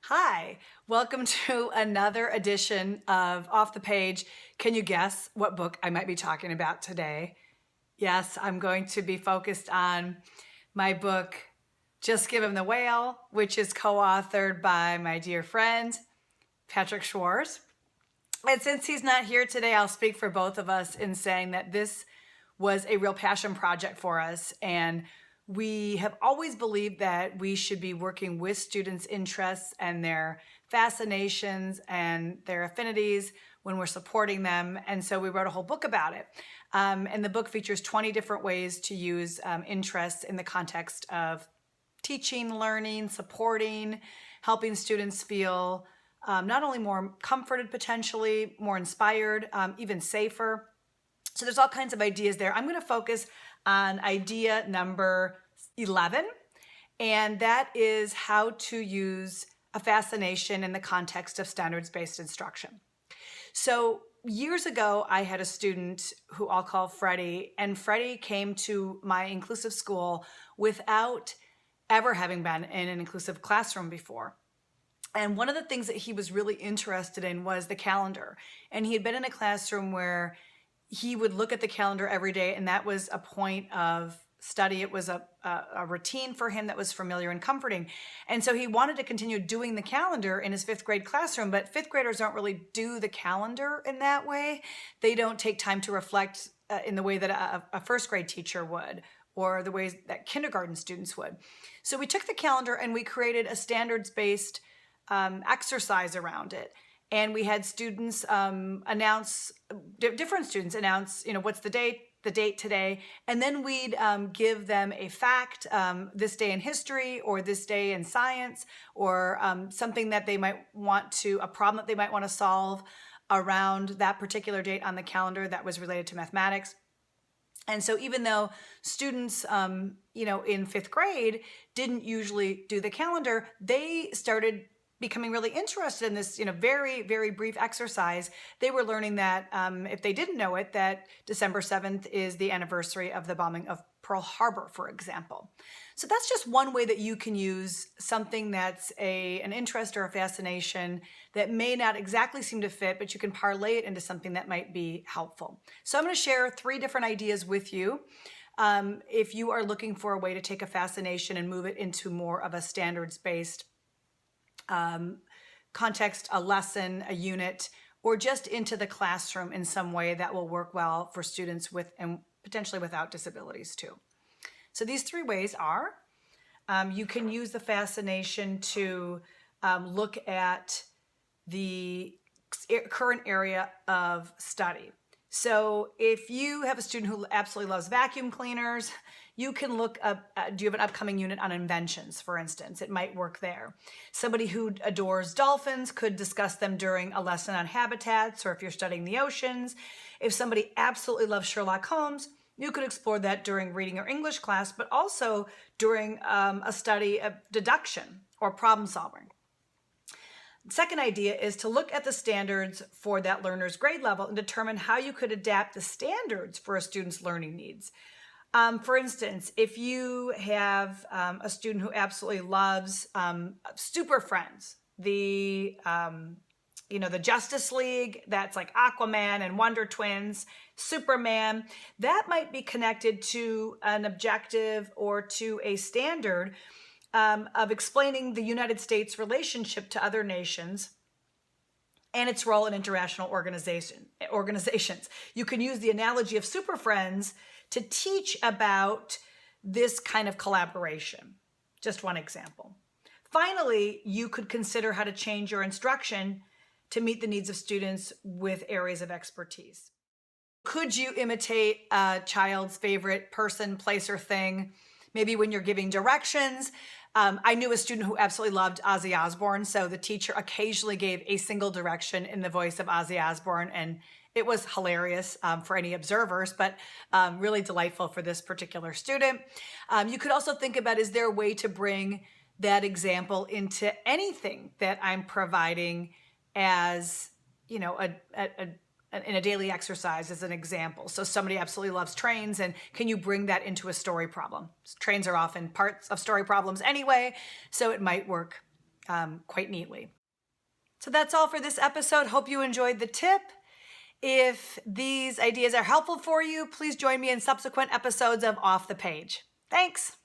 Hi, welcome to another edition of Off the Page. Can you guess what book I might be talking about today? Yes, I'm going to be focused on my book, Just Give Him the Whale, which is co-authored by my dear friend, Patrick Schwartz. And since he's not here today, I'll speak for both of us in saying that this was a real passion project for us. And we have always believed that we should be working with students' interests and their fascinations and their affinities when we're supporting them. And so we wrote a whole book about it. And the book features 20 different ways to use interests in the context of teaching, learning, supporting, helping students feel not only more comforted potentially, more inspired, even safer. So there's all kinds of ideas there. I'm going to focus on idea number 11, and that is how to use a fascination in the context of standards-based instruction. So years ago, I had a student who I'll call Freddie, and Freddie came to my inclusive school without ever having been in an inclusive classroom before. And one of the things that he was really interested in was the calendar. And he had been in a classroom where he would look at the calendar every day, and that was a point of study. It was a routine for him that was familiar and comforting. And so he wanted to continue doing the calendar in his fifth grade classroom, but fifth graders don't really do the calendar in that way. They don't take time to reflect in the way that a first grade teacher would, or the ways that kindergarten students would. So we took the calendar and we created a standards-based exercise around it. And we had students different students announce, what's the date today. And then we'd give them a fact, this day in history, or this day in science, or something that they might a problem that they might want to solve around that particular date on the calendar that was related to mathematics. And so even though students, in fifth grade didn't usually do the calendar, they started becoming really interested in this, very, very brief exercise. They were learning that, if they didn't know it, that December 7th is the anniversary of the bombing of Pearl Harbor, for example. So that's just one way that you can use something that's an interest or a fascination that may not exactly seem to fit, but you can parlay it into something that might be helpful. So I'm going to share 3 different ideas with you. If you are looking for a way to take a fascination and move it into more of a standards-based context, a lesson, a unit, or just into the classroom in some way that will work well for students with and potentially without disabilities too. So these 3 ways are, you can use the fascination to look at the current area of study. So if you have a student who absolutely loves vacuum cleaners, you can look up, do you have an upcoming unit on inventions, for instance? It might work there. Somebody who adores dolphins could discuss them during a lesson on habitats, or if you're studying the oceans. If somebody absolutely loves Sherlock Holmes, you could explore that during reading or English class, but also during a study of deduction or problem solving. Second idea is to look at the standards for that learner's grade level and determine how you could adapt the standards for a student's learning needs. For instance, if you have a student who absolutely loves Super Friends, the Justice League, that's like Aquaman and Wonder Twins, Superman, that might be connected to an objective or to a standard of explaining the United States' relationship to other nations and its role in international organizations. You can use the analogy of Super Friends to teach about this kind of collaboration. Just one example. Finally, you could consider how to change your instruction to meet the needs of students with areas of expertise. Could you imitate a child's favorite person, place, or thing? Maybe when you're giving directions. I knew a student who absolutely loved Ozzy Osbourne, so the teacher occasionally gave a single direction in the voice of Ozzy Osbourne, and it was hilarious for any observers, but really delightful for this particular student. You could also think about, is there a way to bring that example into anything that I'm providing as, in a daily exercise as an example. So somebody absolutely loves trains, and can you bring that into a story problem? Trains are often parts of story problems anyway, so it might work quite neatly. So that's all for this episode. Hope you enjoyed the tip. If these ideas are helpful for you, please join me in subsequent episodes of Off the Page. Thanks.